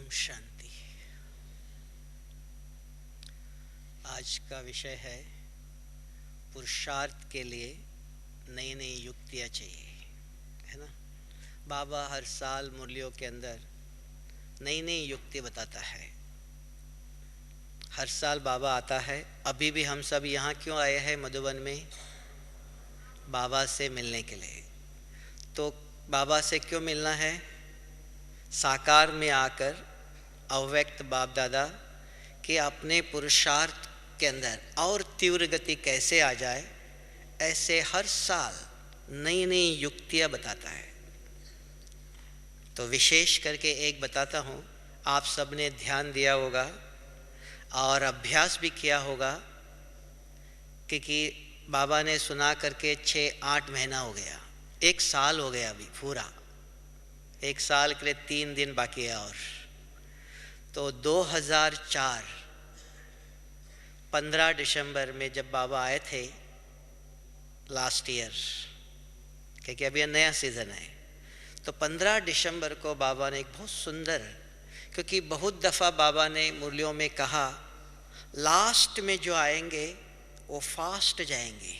ओम शांति। आज का विषय है पुरुषार्थ के लिए नई नई युक्तियाँ चाहिए, है ना। बाबा हर साल मुरलियों के अंदर नई नई युक्ति बताता है। हर साल बाबा आता है। अभी भी हम सब यहाँ क्यों आए हैं मधुबन में? बाबा से मिलने के लिए। तो बाबा से क्यों मिलना है? साकार में आकर अव्यक्त बाप दादा कि अपने पुरुषार्थ के अंदर और तीव्र गति कैसे आ जाए, ऐसे हर साल नई नई युक्तियाँ बताता है। तो विशेष करके एक बताता हूँ, आप सबने ध्यान दिया होगा और अभ्यास भी किया होगा, क्योंकि बाबा ने सुना करके 6-8 महीना हो गया, 1 साल हो गया अभी पूरा। 1 साल के लिए 3 दिन बाकी है। और तो 2004 15 दिसंबर में जब बाबा आए थे लास्ट ईयर, क्योंकि अभी नया सीज़न है, तो 15 दिसंबर को बाबा ने एक बहुत सुंदर, क्योंकि बहुत दफ़ा बाबा ने मुरलियों में कहा लास्ट में जो आएंगे वो फास्ट जाएंगे।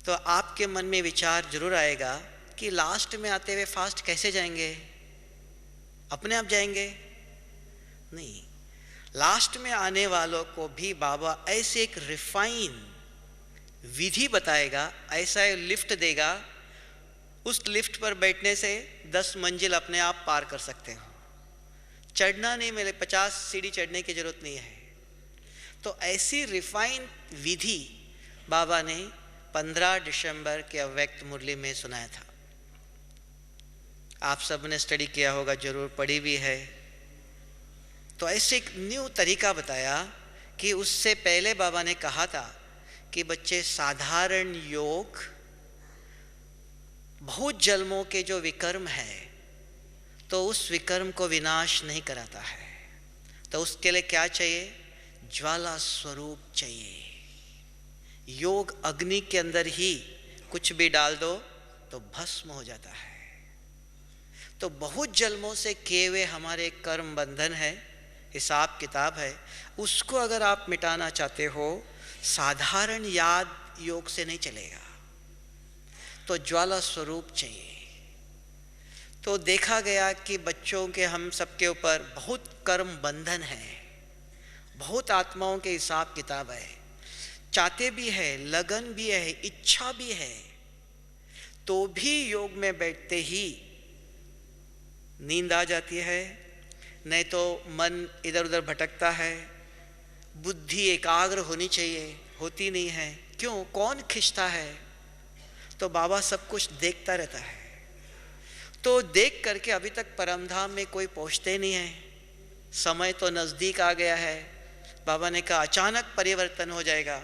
तो आपके मन में विचार जरूर आएगा कि लास्ट में आते हुए फास्ट कैसे जाएंगे? अपने आप जाएंगे? नहीं, लास्ट में आने वालों को भी बाबा ऐसे एक रिफाइन विधि बताएगा, ऐसा लिफ्ट देगा, उस लिफ्ट पर बैठने से 10 मंजिल अपने आप पार कर सकते हो। चढ़ना नहीं, मेरे 50 सीढ़ी चढ़ने की जरूरत नहीं है। तो ऐसी रिफाइन विधि बाबा ने 15 दिसंबर के अव्यक्त मुरली में सुनाया था। आप सब ने स्टडी किया होगा, जरूर पढ़ी भी है। तो ऐसे एक न्यू तरीका बताया कि उससे पहले बाबा ने कहा था कि बच्चे, साधारण योग बहुत जन्मों के जो विकर्म है, तो उस विकर्म को विनाश नहीं कराता है। तो उसके लिए क्या चाहिए? ज्वाला स्वरूप चाहिए। योग अग्नि के अंदर ही कुछ भी डाल दो तो भस्म हो जाता है। तो बहुत जन्मों से किए हुए हमारे कर्म बंधन है, हिसाब किताब है, उसको अगर आप मिटाना चाहते हो, साधारण याद योग से नहीं चलेगा। तो ज्वाला स्वरूप चाहिए। तो देखा गया कि बच्चों के, हम सबके ऊपर बहुत कर्म बंधन है, बहुत आत्माओं के हिसाब किताब है, चाहते भी है, लगन भी है, इच्छा भी है, तो भी योग में बैठते ही नींद आ जाती है, नहीं तो मन इधर उधर भटकता है, बुद्धि एकाग्र होनी चाहिए, होती नहीं है। क्यों? कौन खींचता है? तो बाबा सब कुछ देखता रहता है। तो देख करके अभी तक परमधाम में कोई पहुंचते नहीं है। समय तो नज़दीक आ गया है। बाबा ने कहा अचानक परिवर्तन हो जाएगा।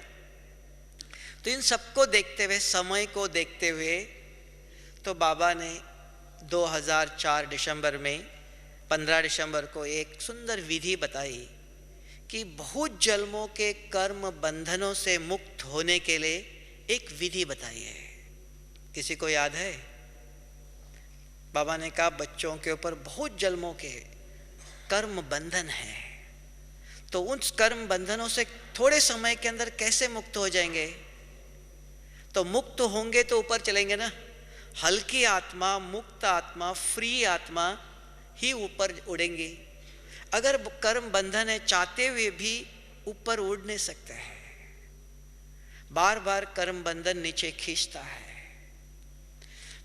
तो इन सबको देखते हुए, समय को देखते हुए, तो बाबा ने 2004 दिसंबर में 15 दिसंबर को एक सुंदर विधि बताई कि बहुत जन्मों के कर्म बंधनों से मुक्त होने के लिए एक विधि बताई है। किसी को याद है? बाबा ने कहा बच्चों के ऊपर बहुत जन्मों के कर्म बंधन है, तो उन कर्म बंधनों से थोड़े समय के अंदर कैसे मुक्त हो जाएंगे? तो मुक्त होंगे तो ऊपर चलेंगे ना। हल्की आत्मा, मुक्त आत्मा, फ्री आत्मा ही ऊपर उड़ेंगी। अगर कर्म बंधन है, चाहते हुए भी ऊपर उड़ नहीं सकते हैं। बार बार कर्म बंधन नीचे खींचता है।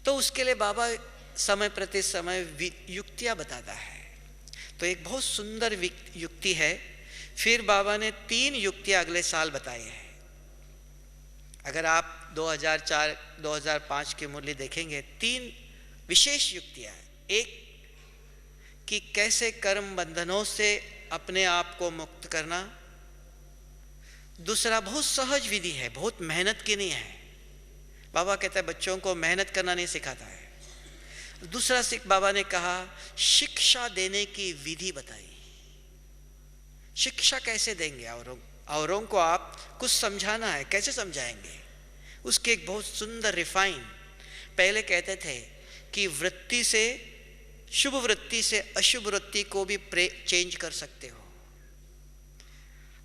तो उसके लिए बाबा समय प्रति समय युक्तियां बताता है। तो एक बहुत सुंदर युक्ति है। फिर बाबा ने 3 युक्तियां अगले साल बताई है। अगर आप 2004-2005 की मुरली देखेंगे, 3 विशेष युक्तियां हैं। एक कि कैसे कर्म बंधनों से अपने आप को मुक्त करना। दूसरा बहुत सहज विधि है, बहुत मेहनत की नहीं है। बाबा कहता है बच्चों को मेहनत करना नहीं सिखाता है। दूसरा सिख बाबा ने कहा शिक्षा देने की विधि बताई। शिक्षा कैसे देंगे? औरों को आप कुछ समझाना है, कैसे समझाएंगे? उसके एक बहुत सुंदर रिफाइन। पहले कहते थे कि वृत्ति से शुभ वृत्ति से अशुभ वृत्ति को भी चेंज कर सकते हो।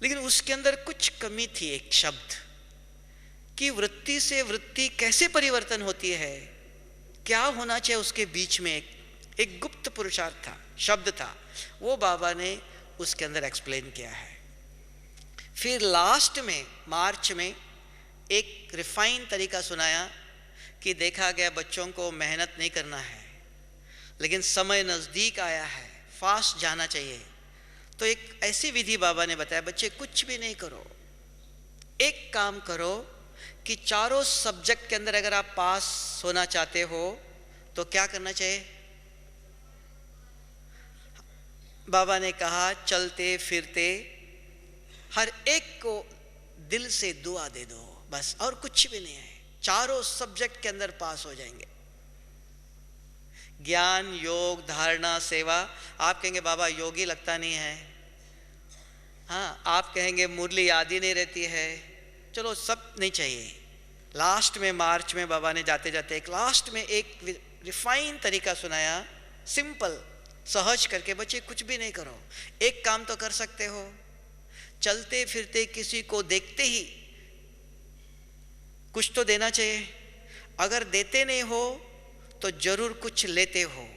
लेकिन उसके अंदर कुछ कमी थी, एक शब्द कि वृत्ति से वृत्ति कैसे परिवर्तन होती है, क्या होना चाहिए उसके बीच में एक गुप्त पुरुषार्थ था, शब्द था, वो बाबा ने उसके अंदर एक्सप्लेन किया है। फिर लास्ट में मार्च में एक रिफाइन तरीका सुनाया कि देखा गया बच्चों को मेहनत नहीं करना है, लेकिन समय नज़दीक आया है, फास्ट जाना चाहिए। तो एक ऐसी विधि बाबा ने बताया, बच्चे कुछ भी नहीं करो, एक काम करो कि चारों सब्जेक्ट के अंदर अगर आप पास होना चाहते हो तो क्या करना चाहिए। बाबा ने कहा चलते फिरते हर एक को दिल से दुआ दे दो, बस, और कुछ भी नहीं है, चारों सब्जेक्ट के अंदर पास हो जाएंगे। ज्ञान, योग, धारणा, सेवा। आप कहेंगे बाबा योगी लगता नहीं है, हाँ, आप कहेंगे मुरली याद ही नहीं रहती है, चलो सब नहीं चाहिए। लास्ट में मार्च में बाबा ने जाते जाते एक लास्ट में एक रिफाइन तरीका सुनाया, सिंपल सहज करके, बच्चे कुछ भी नहीं करो, एक काम तो कर सकते हो, चलते फिरते किसी को देखते ही कुछ तो देना चाहिए, अगर देते नहीं हो तो जरूर कुछ लेते हो।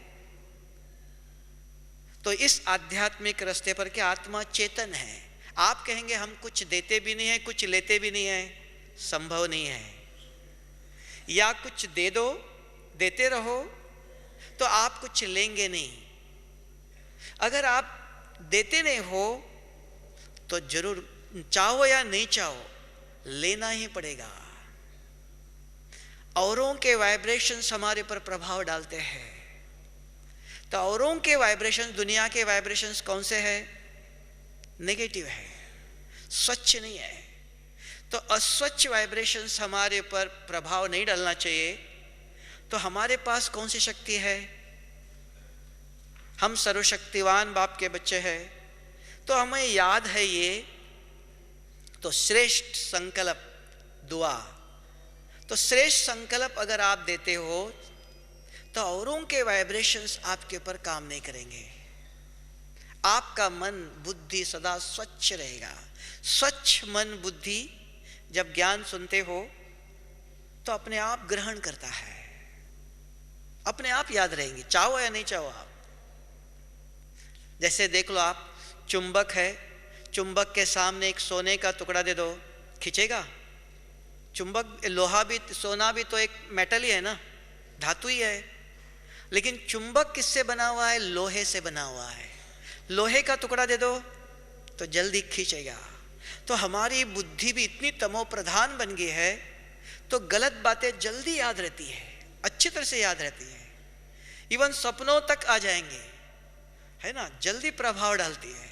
तो इस आध्यात्मिक रास्ते पर क्या आत्मा चेतन है। आप कहेंगे हम कुछ देते भी नहीं है, कुछ लेते भी नहीं है, संभव नहीं है। या कुछ दे दो, देते रहो तो आप कुछ लेंगे नहीं। अगर आप देते नहीं हो तो जरूर, चाहो या नहीं चाहो, लेना ही पड़ेगा। औरों के वाइब्रेशंस हमारे पर प्रभाव डालते हैं। तो औरों के वाइब्रेशंस, दुनिया के वाइब्रेशंस कौन से हैं? नेगेटिव है, स्वच्छ नहीं है। तो अस्वच्छ वाइब्रेशंस हमारे पर प्रभाव नहीं डालना चाहिए। तो हमारे पास कौन सी शक्ति है? हम सर्वशक्तिवान बाप के बच्चे हैं, तो हमें याद है ये। तो श्रेष्ठ संकल्प दुआ, तो श्रेष्ठ संकल्प अगर आप देते हो तो औरों के वाइब्रेशंस आपके ऊपर काम नहीं करेंगे। आपका मन बुद्धि सदा स्वच्छ रहेगा। स्वच्छ मन बुद्धि जब ज्ञान सुनते हो तो अपने आप ग्रहण करता है, अपने आप याद रहेंगे, चाहो या नहीं चाहो आप। जैसे देख लो, आप चुंबक है, चुंबक के सामने एक सोने का टुकड़ा दे दो, खींचेगा? चुंबक, लोहा भी, सोना भी तो एक मेटल ही है ना, धातु ही है। लेकिन चुंबक किससे बना हुआ है? लोहे से बना हुआ है। लोहे का टुकड़ा दे दो तो जल्दी खींचेगा। तो हमारी बुद्धि भी इतनी तमो प्रधान बन गई है तो गलत बातें जल्दी याद रहती है, अच्छी तरह से याद रहती है, इवन सपनों तक आ जाएंगे, है ना, जल्दी प्रभाव डालती है।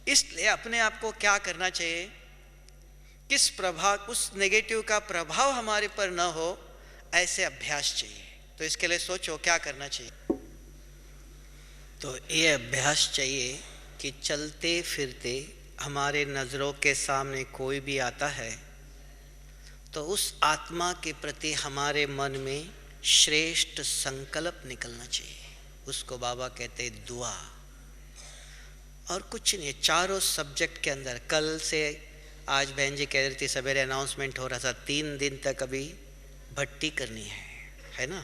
इसलिए अपने आप को क्या करना चाहिए, किस प्रभाव, उस नेगेटिव का प्रभाव हमारे पर न हो, ऐसे अभ्यास चाहिए। तो इसके लिए सोचो क्या करना चाहिए। तो ये अभ्यास चाहिए कि चलते फिरते हमारे नज़रों के सामने कोई भी आता है तो उस आत्मा के प्रति हमारे मन में श्रेष्ठ संकल्प निकलना चाहिए। उसको बाबा कहते हैं दुआ। और कुछ नहीं, चारों सब्जेक्ट के अंदर। कल से, आज बहन जी कह रही थी, सवेरे अनाउंसमेंट हो रहा था, 3 दिन तक अभी भट्टी करनी है ना,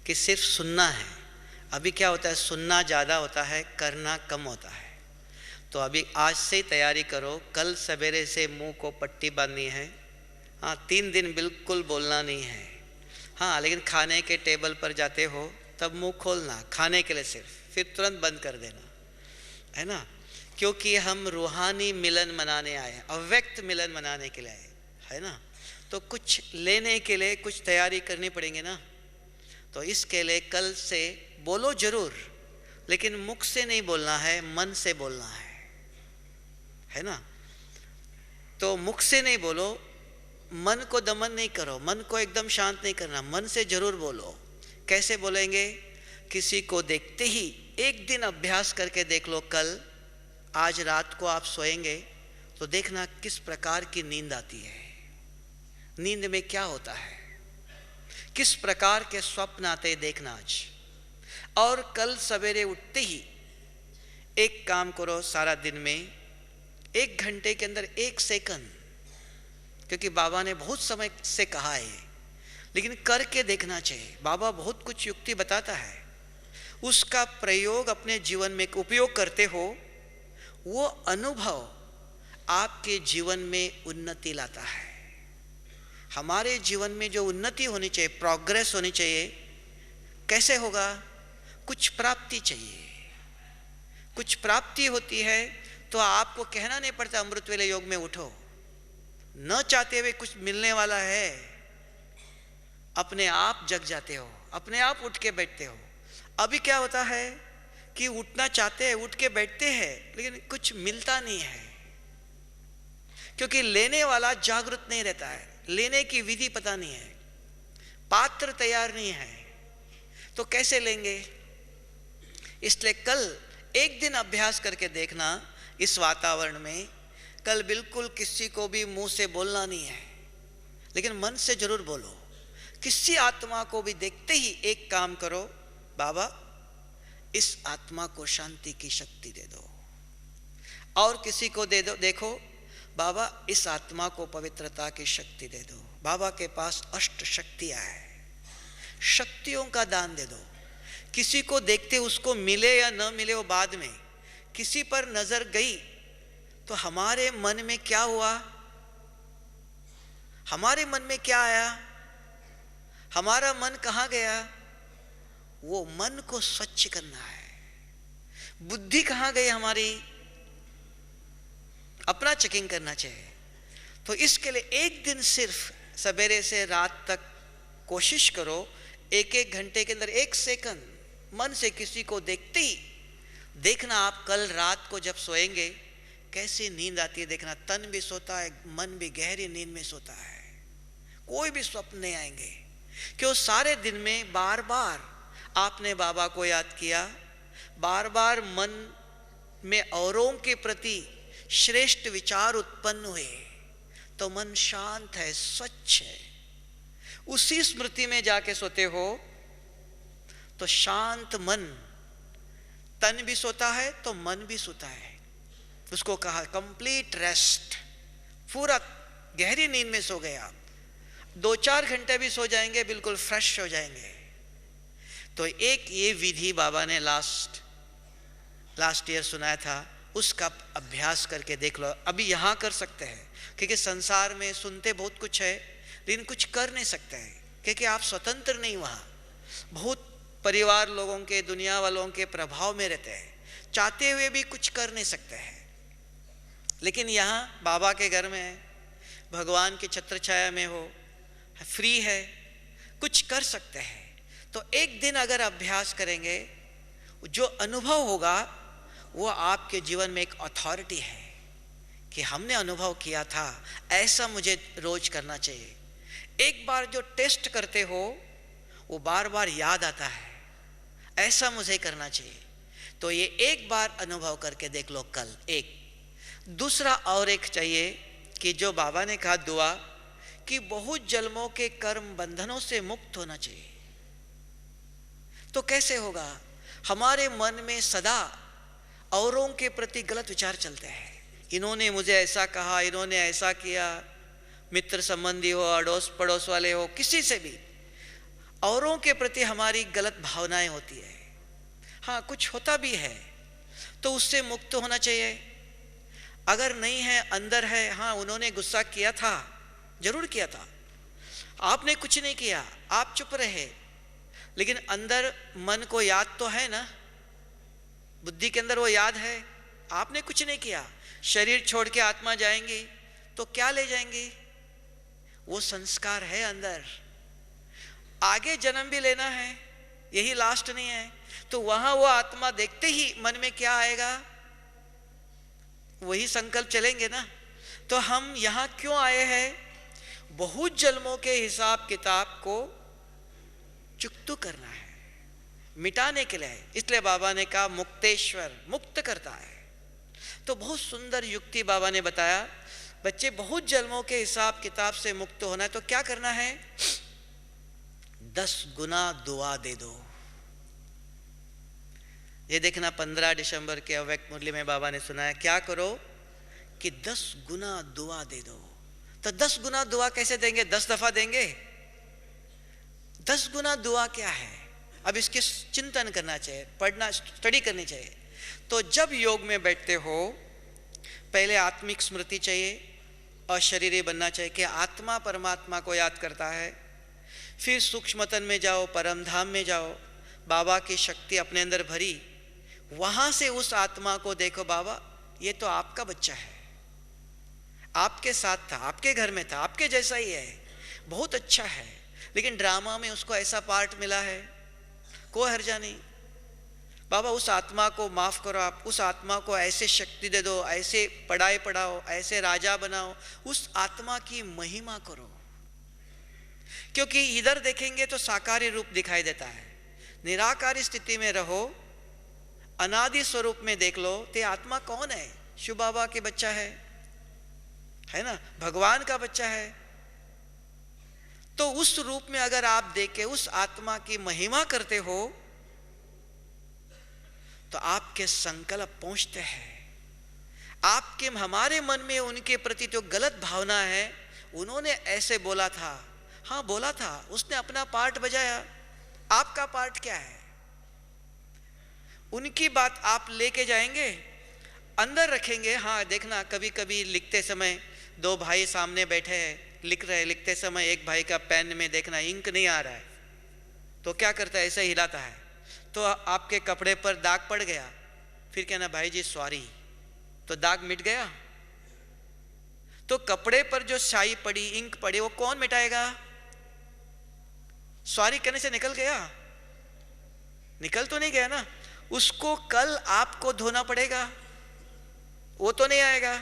कि सिर्फ सुनना है। अभी क्या होता है, सुनना ज़्यादा होता है, करना कम होता है। तो अभी आज से ही तैयारी करो, कल सवेरे से मुंह को पट्टी बांधनी है। हाँ, 3 दिन बिल्कुल बोलना नहीं है। हाँ, लेकिन खाने के टेबल पर जाते हो तब मुंह खोलना, खाने के लिए सिर्फ, फिर तुरंत बंद कर देना, है ना, क्योंकि हम रूहानी मिलन मनाने आए, अव्यक्त मिलन मनाने के लिए आए, है ना। तो कुछ लेने के लिए कुछ तैयारी करनी पड़ेगी ना। तो इसके लिए कल से बोलो जरूर, लेकिन मुख से नहीं बोलना है, मन से बोलना है ना। तो मुख से नहीं बोलो, मन को दमन नहीं करो, मन को एकदम शांत नहीं करना, मन से जरूर बोलो। कैसे बोलेंगे? किसी को देखते ही एक दिन अभ्यास करके देख लो। कल, आज रात को आप सोएंगे तो देखना किस प्रकार की नींद आती है, नींद में क्या होता है, किस प्रकार के स्वप्न आते हैं, देखना। और कल सवेरे उठते ही एक काम करो, सारा दिन में 1 घंटे के अंदर 1 सेकंड, क्योंकि बाबा ने बहुत समय से कहा है, लेकिन करके देखना चाहिए। बाबा बहुत कुछ युक्ति बताता है, उसका प्रयोग अपने जीवन में उपयोग करते हो, वो अनुभव आपके जीवन में उन्नति लाता है। हमारे जीवन में जो उन्नति होनी चाहिए, प्रोग्रेस होनी चाहिए, कैसे होगा? कुछ प्राप्ति चाहिए। कुछ प्राप्ति होती है तो आपको कहना नहीं पड़ता अमृत वेले योग में उठो, न चाहते हुए कुछ मिलने वाला है, अपने आप जग जाते हो, अपने आप उठ के बैठते हो। अभी क्या होता है कि उठना चाहते हैं, उठ के बैठते हैं, लेकिन कुछ मिलता नहीं है, क्योंकि लेने वाला जागरूक नहीं रहता है, लेने की विधि पता नहीं है, पात्र तैयार नहीं है, तो कैसे लेंगे? इसलिए कल एक दिन अभ्यास करके देखना इस वातावरण में। कल बिल्कुल किसी को भी मुंह से बोलना नहीं है, लेकिन मन से जरूर बोलो। किसी आत्मा को भी देखते ही एक काम करो, बाबा इस आत्मा को शांति की शक्ति दे दो। और किसी को दे दो, देखो बाबा इस आत्मा को पवित्रता की शक्ति दे दो। बाबा के पास 8 शक्तियां हैं, शक्तियों का दान दे दो। किसी को देखते उसको मिले या न मिले वो बाद में, किसी पर नजर गई तो हमारे मन में क्या हुआ, हमारे मन में क्या आया, हमारा मन कहाँ गया? वो मन को स्वच्छ करना है। बुद्धि कहाँ गई हमारी? अपना चेकिंग करना चाहिए। तो इसके लिए एक दिन सिर्फ सवेरे से रात तक कोशिश करो, 1-1 घंटे के अंदर 1 सेकंड मन से किसी को देखते ही देखना। आप कल रात को जब सोएंगे कैसी नींद आती है देखना, तन भी सोता है, मन भी गहरी नींद में सोता है, कोई भी स्वप्न नहीं आएंगे, क्यों? सारे दिन में बार बार आपने बाबा को याद किया, बार बार मन में औरों के प्रति श्रेष्ठ विचार उत्पन्न हुए, तो मन शांत है, स्वच्छ है। उसी स्मृति में जाके सोते हो तो शांत मन, तन भी सोता है तो मन भी सोता है। उसको कहा कंप्लीट रेस्ट, पूरा गहरी नींद में सो गए आप। 2-4 घंटे भी सो जाएंगे, बिल्कुल फ्रेश हो जाएंगे। तो एक ये विधि बाबा ने लास्ट ईयर सुनाया था, उसका अभ्यास करके देख लो। अभी यहाँ कर सकते हैं, क्योंकि संसार में सुनते बहुत कुछ है, लेकिन कुछ कर नहीं सकते हैं, क्योंकि आप स्वतंत्र नहीं, वहाँ बहुत परिवार लोगों के, दुनिया वालों के प्रभाव में रहते हैं, चाहते हुए भी कुछ कर नहीं सकते हैं। लेकिन यहाँ बाबा के घर में है, भगवान की छत्र छाया में हो, फ्री है, कुछ कर सकते हैं। तो एक दिन अगर अभ्यास करेंगे, जो अनुभव होगा वो आपके जीवन में एक अथॉरिटी है कि हमने अनुभव किया था, ऐसा मुझे रोज करना चाहिए। एक बार जो टेस्ट करते हो वो बार बार याद आता है, ऐसा मुझे करना चाहिए। तो ये एक बार अनुभव करके देख लो कल। एक दूसरा और एक चाहिए कि जो बाबा ने कहा दुआ, कि बहुत जन्मों के कर्म बंधनों से मुक्त होना चाहिए। तो कैसे होगा? हमारे मन में सदा औरों के प्रति गलत विचार चलते हैं, इन्होंने मुझे ऐसा कहा, इन्होंने ऐसा किया, मित्र संबंधी हो, अड़ोस पड़ोस वाले हो, किसी से भी औरों के प्रति हमारी गलत भावनाएं होती है। हाँ, कुछ होता भी है तो उससे मुक्त होना चाहिए। अगर नहीं है, अंदर है, हाँ उन्होंने गुस्सा किया था, जरूर किया था, आपने कुछ नहीं किया, आप चुप रहे, लेकिन अंदर मन को याद तो है ना, बुद्धि के अंदर वो याद है, आपने कुछ नहीं किया। शरीर छोड़ के आत्मा जाएंगी तो क्या ले जाएंगी? वो संस्कार है अंदर, आगे जन्म भी लेना है, यही लास्ट नहीं है। तो वहां वो आत्मा देखते ही मन में क्या आएगा? वही संकल्प चलेंगे ना। तो हम यहाँ क्यों आए हैं? बहुत जन्मों के हिसाब किताब को चुकतू करना है, मिटाने के लिए। इसलिए बाबा ने कहा मुक्तेश्वर, मुक्त करता है। तो बहुत सुंदर युक्ति बाबा ने बताया, बच्चे बहुत जन्मों के हिसाब किताब से मुक्त होना है तो क्या करना है? 10 गुना दुआ दे दो। ये देखना 15 दिसंबर के अव्यक्त मुरली में बाबा ने सुनाया, क्या करो कि 10 गुना दुआ दे दो। तो 10 गुना दुआ कैसे देंगे? 10 दफा देंगे? 10 गुना दुआ क्या है? अब इसके चिंतन करना चाहिए, पढ़ना, स्टडी करनी चाहिए। तो जब योग में बैठते हो, पहले आत्मिक स्मृति चाहिए और शरीरी बनना चाहिए कि आत्मा परमात्मा को याद करता है। फिर सूक्ष्मतन में जाओ, परम धाम में जाओ, बाबा की शक्ति अपने अंदर भरी, वहां से उस आत्मा को देखो, बाबा ये तो आपका बच्चा है, आपके साथ था, आपके घर में था, आपके जैसा ही है, बहुत अच्छा है, लेकिन ड्रामा में उसको ऐसा पार्ट मिला है, कोई हर्जा नहीं। बाबा उस आत्मा को माफ करो, आप उस आत्मा को ऐसे शक्ति दे दो, ऐसे पढ़ाई पढ़ाओ, ऐसे राजा बनाओ, उस आत्मा की महिमा करो। क्योंकि इधर देखेंगे तो साकारी रूप दिखाई देता है, निराकारी स्थिति में रहो, अनादि स्वरूप में देख लो, ते आत्मा कौन है? शिव बाबा के बच्चा है ना, भगवान का बच्चा है। तो उस रूप में अगर आप देख के उस आत्मा की महिमा करते हो तो आपके संकल्प पहुंचते हैं। आपके हमारे मन में उनके प्रति जो गलत भावना है, उन्होंने ऐसे बोला था, हाँ बोला था, उसने अपना पार्ट बजाया, आपका पार्ट क्या है? उनकी बात आप लेके जाएंगे, अंदर रखेंगे। हाँ देखना, कभी कभी लिखते समय 2 भाई सामने बैठे हैं, लिख रहे, लिखते समय एक भाई का पेन में देखना इंक नहीं आ रहा है, तो क्या करता है, ऐसे हिलाता है, तो आपके कपड़े पर दाग पड़ गया, फिर कहना भाई जी सॉरी, तो दाग मिट गया। तो कपड़े पर जो स्याही पड़ी, इंक पड़ी, वो कौन मिटाएगा? सॉरी कहने से निकल गया? निकल तो नहीं गया ना, उसको कल आपको धोना पड़ेगा, वो तो नहीं आएगा।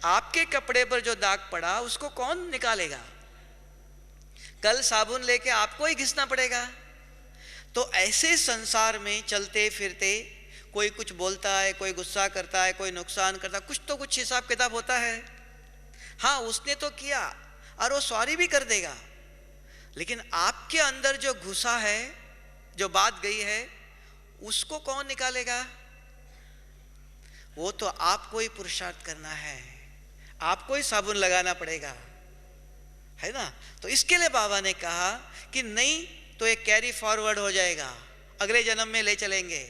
आपके कपड़े पर जो दाग पड़ा उसको कौन निकालेगा? कल साबुन लेके आपको ही घिसना पड़ेगा। तो ऐसे संसार में चलते फिरते कोई कुछ बोलता है, कोई गुस्सा करता है, कोई नुकसान करता है, कुछ तो कुछ हिसाब किताब होता है। हाँ उसने तो किया और वो सॉरी भी कर देगा, लेकिन आपके अंदर जो घुसा है, जो बात गई है, उसको कौन निकालेगा? वो तो आपको ही पुरुषार्थ करना है, आपको ही साबुन लगाना पड़ेगा, है ना। तो इसके लिए बाबा ने कहा कि नहीं तो ये कैरी फॉरवर्ड हो जाएगा, अगले जन्म में ले चलेंगे,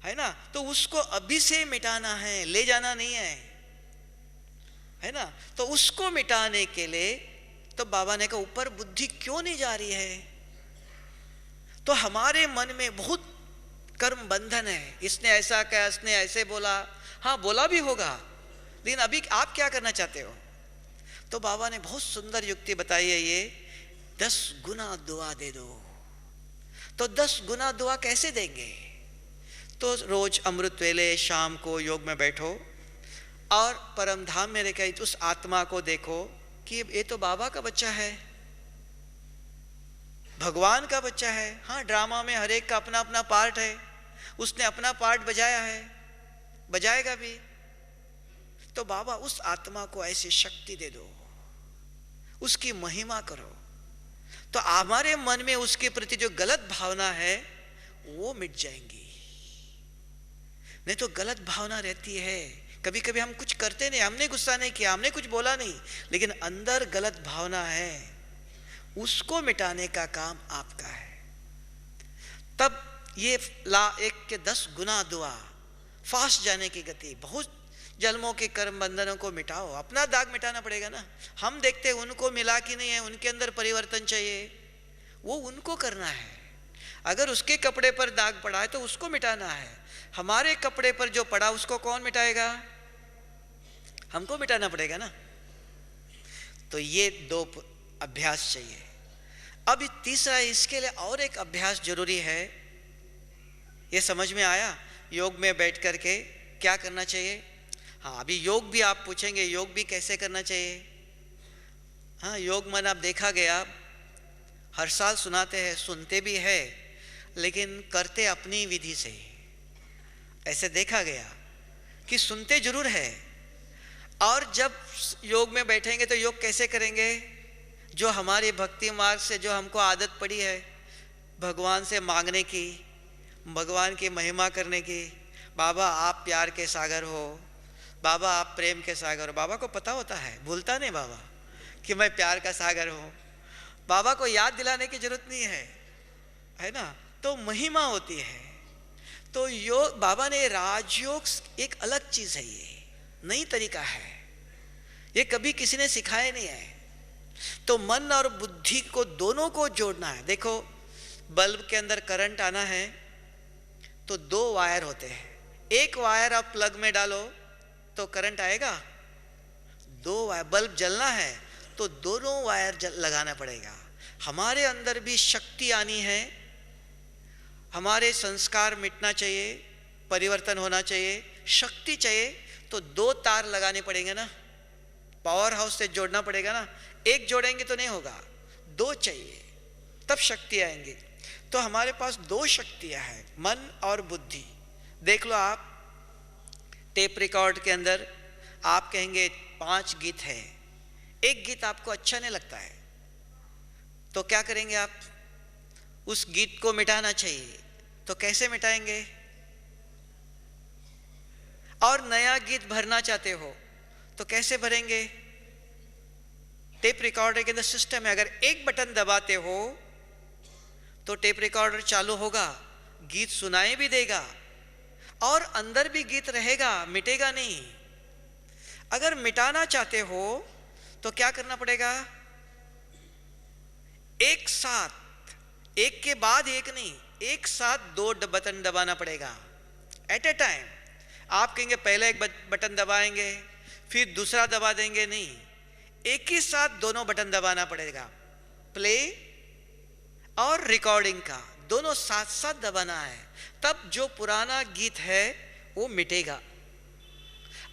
है ना। तो उसको अभी से मिटाना है, ले जाना नहीं है ना। तो उसको मिटाने के लिए तो बाबा ने कहा ऊपर बुद्धि क्यों नहीं जा रही है? तो हमारे मन में बहुत कर्म बंधन है, इसने ऐसा कहा, इसने ऐसे बोला, हाँ बोला भी होगा, लेकिन अभी आप क्या करना चाहते हो? तो बाबा ने बहुत सुंदर युक्ति बताई है, ये 10 गुना दुआ दे दो। तो 10 गुना दुआ कैसे देंगे? तो रोज अमृत वेले शाम को योग में बैठो और परम धाम में रहकर उस आत्मा को देखो कि ये तो बाबा का बच्चा है, भगवान का बच्चा है। हाँ ड्रामा में हर एक का अपना अपना पार्ट है, उसने अपना पार्ट बजाया है, बजाएगा भी। तो बाबा उस आत्मा को ऐसी शक्ति दे दो, उसकी महिमा करो, तो हमारे मन में उसके प्रति जो गलत भावना है वो मिट जाएंगी। नहीं तो गलत भावना रहती है, कभी कभी हम कुछ करते नहीं, हमने गुस्सा नहीं किया, हमने कुछ बोला नहीं, लेकिन अंदर गलत भावना है, उसको मिटाने का काम आपका है। तब ये 1 के 10 गुना दुआ, फास्ट जाने की गति, बहुत जन्मों के कर्म बंधनों को मिटाओ। अपना दाग मिटाना पड़ेगा ना, हम देखते हैं उनको मिला कि नहीं है, उनके अंदर परिवर्तन चाहिए, वो उनको करना है। अगर उसके कपड़े पर दाग पड़ा है तो उसको मिटाना है, हमारे कपड़े पर जो पड़ा उसको कौन मिटाएगा? हमको मिटाना पड़ेगा ना। तो ये 2 अभ्यास चाहिए। अब तीसरा, इसके लिए और एक अभ्यास जरूरी है। ये समझ में आया योग में बैठ करके क्या करना चाहिए? हाँ अभी योग भी आप पूछेंगे, योग भी कैसे करना चाहिए? हाँ योग मन आप देखा गया, हर साल सुनाते हैं, सुनते भी है, लेकिन करते अपनी विधि से। ऐसे देखा गया कि सुनते जरूर है, और जब योग में बैठेंगे तो योग कैसे करेंगे? जो हमारे भक्ति मार्ग से जो हमको आदत पड़ी है भगवान से मांगने की, भगवान की महिमा करने की, बाबा आप प्यार के सागर हो, बाबा आप प्रेम के सागर हो। बाबा को पता होता है, भूलता नहीं बाबा कि मैं प्यार का सागर हूँ। बाबा को याद दिलाने की जरूरत नहीं है ना। तो महिमा होती है। तो योग, बाबा ने राजयोग एक अलग चीज है, ये नई तरीका है, ये कभी किसी ने सिखाया नहीं है। तो मन और बुद्धि को दोनों को जोड़ना है। देखो बल्ब के अंदर करंट आना है तो दो वायर होते हैं, एक वायर आप प्लग में डालो तो करंट आएगा, दो वायर, बल्ब जलना है तो दोनों वायर लगाना पड़ेगा। हमारे अंदर भी शक्ति आनी है, हमारे संस्कार मिटना चाहिए, परिवर्तन होना चाहिए, शक्ति चाहिए तो दो तार लगाने पड़ेंगे ना, पावर हाउस से जोड़ना पड़ेगा ना। एक जोड़ेंगे तो नहीं होगा, दो चाहिए तब शक्ति आएंगी। तो हमारे पास दो शक्तियां हैं, मन और बुद्धि। देख लो आप टेप रिकॉर्ड के अंदर आप कहेंगे 5 गीत है, एक गीत आपको अच्छा नहीं लगता है तो क्या करेंगे आप, उस गीत को मिटाना चाहिए। तो कैसे मिटाएंगे? और नया गीत भरना चाहते हो तो कैसे भरेंगे? टेप रिकॉर्डर के अंदर सिस्टम है, अगर एक बटन दबाते हो तो टेप रिकॉर्डर चालू होगा, गीत सुनाई भी देगा और अंदर भी गीत रहेगा, मिटेगा नहीं। अगर मिटाना चाहते हो तो क्या करना पड़ेगा? एक साथ, एक के बाद एक नहीं, एक साथ दो बटन दबाना पड़ेगा एट ए टाइम। आप कहेंगे पहले एक बटन दबाएंगे फिर दूसरा दबा देंगे, नहीं, एक ही साथ दोनों बटन दबाना पड़ेगा। प्ले और रिकॉर्डिंग का दोनों साथ साथ दबाना है, तब जो पुराना गीत है वो मिटेगा।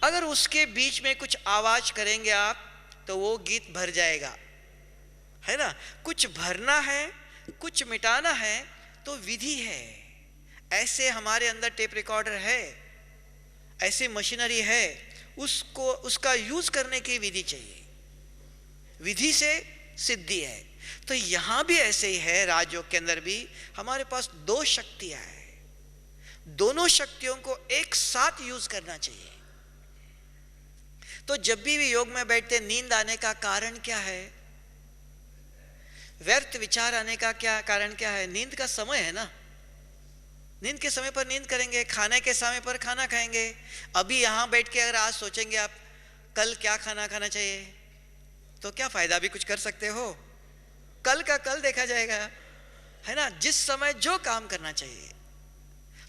अगर उसके बीच में कुछ आवाज करेंगे आप तो वो गीत भर जाएगा, है ना। कुछ भरना है, कुछ मिटाना है तो विधि है। ऐसे हमारे अंदर टेप रिकॉर्डर है, ऐसी मशीनरी है, उसको उसका यूज करने की विधि चाहिए, विधि से सिद्धि है। तो यहां भी ऐसे ही है, राजयोग के अंदर भी हमारे पास दो शक्तियां हैं, दोनों शक्तियों को एक साथ यूज करना चाहिए। तो जब भी योग में बैठते नींद आने का कारण क्या है, व्यर्थ विचार आने का क्या कारण क्या है? नींद का समय है ना, नींद के समय पर नींद करेंगे, खाने के समय पर खाना खाएंगे। अभी यहां बैठ के अगर आज सोचेंगे आप कल क्या खाना खाना चाहिए तो क्या फायदा? भी कुछ कर सकते हो? कल का कल देखा जाएगा, है ना। जिस समय जो काम करना चाहिए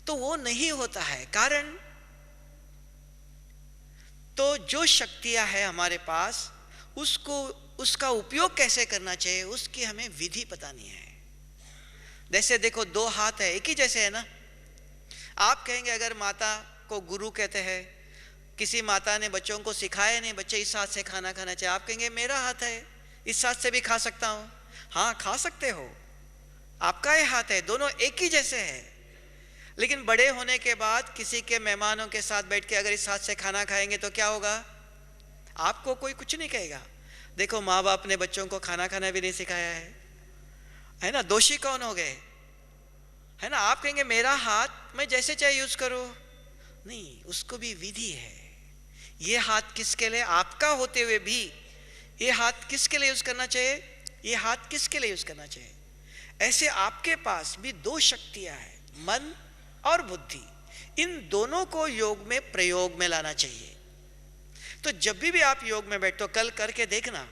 तो वो नहीं होता है, कारण तो जो शक्तियां है हमारे पास उसको, उसका उपयोग कैसे करना चाहिए उसकी हमें विधि पता नहीं है। जैसे देखो दो हाथ है, एक ही जैसे है ना। आप कहेंगे अगर माता को गुरु कहते हैं, किसी माता ने बच्चों को सिखाया नहीं बच्चे इस हाथ से खाना खाना चाहिए, आप कहेंगे मेरा हाथ है इस हाथ से भी खा सकता हूं। हाँ खा सकते हो, आपका ये हाथ है, दोनों एक ही जैसे है। लेकिन बड़े होने के बाद किसी के मेहमानों के साथ बैठ के अगर इस हाथ से खाना खाएंगे तो क्या होगा? आपको कोई कुछ नहीं कहेगा। देखो माँ बाप ने बच्चों को खाना खाना भी नहीं सिखाया है ना, दोषी कौन हो गए? है ना। आप कहेंगे मेरा हाथ मैं जैसे चाहे यूज करो, नहीं, उसको भी विधि है। ये हाथ किसके लिए? आपका होते हुए भी ये हाथ किसके लिए यूज करना चाहिए? ये हाथ किसके लिए यूज करना चाहिए? ऐसे आपके पास भी दो शक्तियां हैं, मन और बुद्धि। इन दोनों को योग में प्रयोग में लाना चाहिए। तो जब भी आप योग में बैठो, कल करके देखना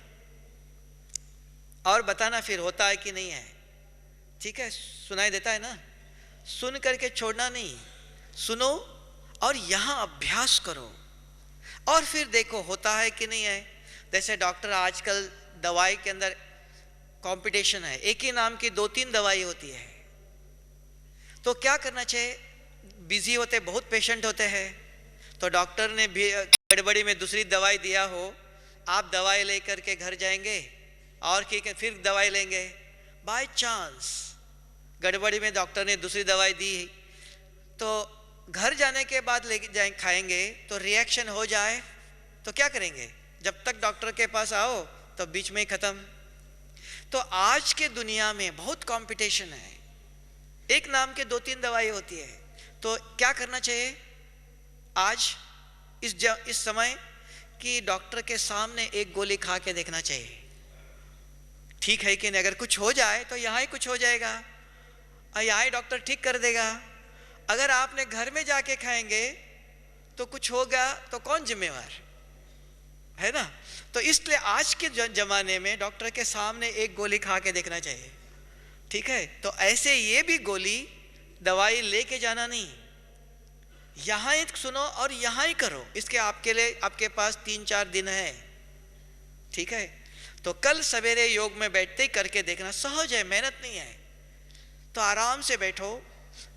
और बताना फिर होता है कि नहीं है। ठीक है, सुनाई देता है ना? सुन करके छोड़ना नहीं, सुनो और यहां अभ्यास करो और फिर देखो होता है कि नहीं है। जैसे डॉक्टर आजकल दवाई के अंदर कंपटीशन है, एक ही नाम की 2-3 दवाई होती है, तो क्या करना चाहिए? बिजी होते, बहुत पेशेंट होते हैं, तो डॉक्टर ने भी गड़बड़ी में दूसरी दवाई दिया हो, आप दवाई लेकर के घर जाएंगे और फिर दवाई लेंगे। बाय चांस गड़बड़ी में डॉक्टर ने दूसरी दवाई दी तो घर जाने के बाद ले जाए खाएंगे तो रिएक्शन हो जाए तो क्या करेंगे? जब तक डॉक्टर के पास आओ तो बीच में ही खत्म। तो आज के दुनिया में बहुत कंपटीशन है, एक नाम के 2-3 दवाई होती है। तो क्या करना चाहिए आज इस समय कि डॉक्टर के सामने एक गोली खा के देखना चाहिए, ठीक है कि नहीं। अगर कुछ हो जाए तो यहाँ ही कुछ हो जाएगा और यहाँ ही डॉक्टर ठीक कर देगा। अगर आपने घर में जाके खाएंगे तो कुछ होगा तो कौन जिम्मेवार है ना। तो इसलिए आज के जमाने में डॉक्टर के सामने एक गोली खा के देखना चाहिए, ठीक है। तो ऐसे ये भी गोली दवाई लेके जाना नहीं, यहाँ ही सुनो और यहाँ ही करो। इसके आपके लिए आपके पास 3-4 दिन है, ठीक है। तो कल सवेरे योग में बैठते ही करके देखना, सहज है, मेहनत नहीं है। तो आराम से बैठो।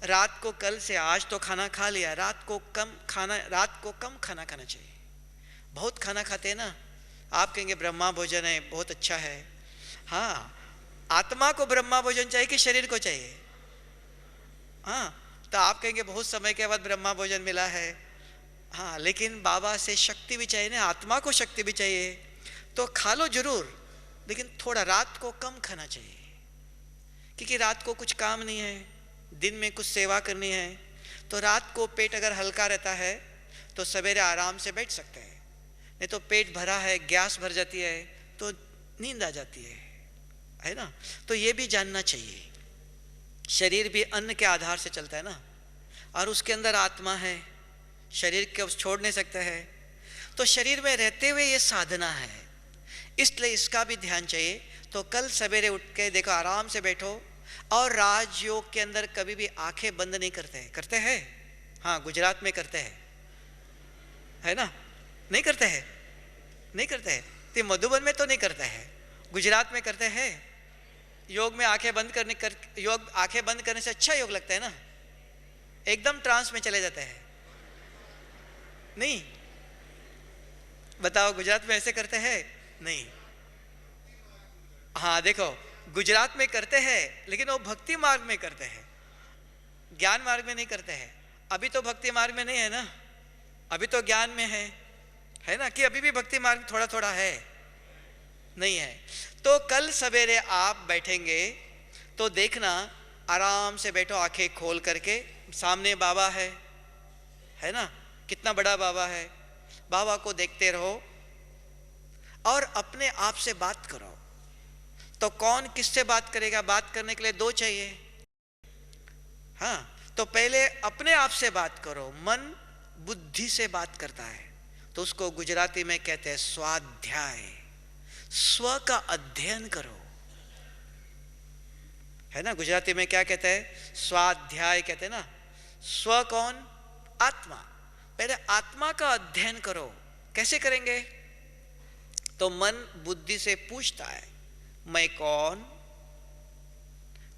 रात को कल से आज तो खाना खा लिया, रात को कम खाना खाना चाहिए। बहुत खाना खाते हैं ना, आप कहेंगे ब्रह्मा भोजन है, बहुत अच्छा है। हाँ, आत्मा को ब्रह्मा भोजन चाहिए कि शरीर को चाहिए? हाँ, तो आप कहेंगे बहुत समय के बाद ब्रह्मा भोजन मिला है। हाँ, लेकिन बाबा से शक्ति भी चाहिए ना, आत्मा को शक्ति भी चाहिए। तो खा लो जरूर, लेकिन थोड़ा रात को कम खाना चाहिए, क्योंकि रात को कुछ काम नहीं है, दिन में कुछ सेवा करनी है। तो रात को पेट अगर हल्का रहता है तो सवेरे आराम से बैठ सकते हैं। नहीं तो पेट भरा है, गैस भर जाती है तो नींद आ जाती है ना। तो ये भी जानना चाहिए, शरीर भी अन्न के आधार से चलता है ना, और उसके अंदर आत्मा है, शरीर को छोड़ नहीं सकता है। तो शरीर में रहते हुए ये साधना है, इसलिए इसका भी ध्यान चाहिए। तो कल सवेरे उठ के देखो, आराम से बैठो। और राजयोग के अंदर कभी भी आंखें बंद नहीं करते हैं। करते हैं? हाँ, गुजरात में करते हैं, है ना। नहीं करते हैं? नहीं करते हैं। तो मधुबन में तो नहीं करते हैं, गुजरात में करते हैं। योग में आंखें बंद आंखें बंद करने से अच्छा योग लगता है ना, एकदम ट्रांस में चले जाते हैं। नहीं बताओ, गुजरात में ऐसे करते हैं? नहीं। हाँ देखो, गुजरात में करते हैं, लेकिन वो भक्ति मार्ग में करते हैं, ज्ञान मार्ग में नहीं करते हैं। अभी तो भक्ति मार्ग में नहीं है ना, अभी तो ज्ञान में है ना। कि अभी भी भक्ति मार्ग थोड़ा थोड़ा है? नहीं है। तो कल सवेरे आप बैठेंगे तो देखना, आराम से बैठो, आंखें खोल करके। सामने बाबा है ना, कितना बड़ा बाबा है। बाबा को देखते रहो और अपने आप से बात करो। तो कौन किससे बात करेगा? बात करने के लिए 2 चाहिए। हाँ, तो पहले अपने आप से बात करो। मन बुद्धि से बात करता है, तो उसको गुजराती में कहते हैं स्वाध्याय। स्व का अध्ययन करो, है ना। गुजराती में क्या कहते हैं? स्वाध्याय कहते हैं ना। स्व कौन? आत्मा। पहले आत्मा का अध्ययन करो। कैसे करेंगे? तो मन बुद्धि से पूछता है, मैं कौन?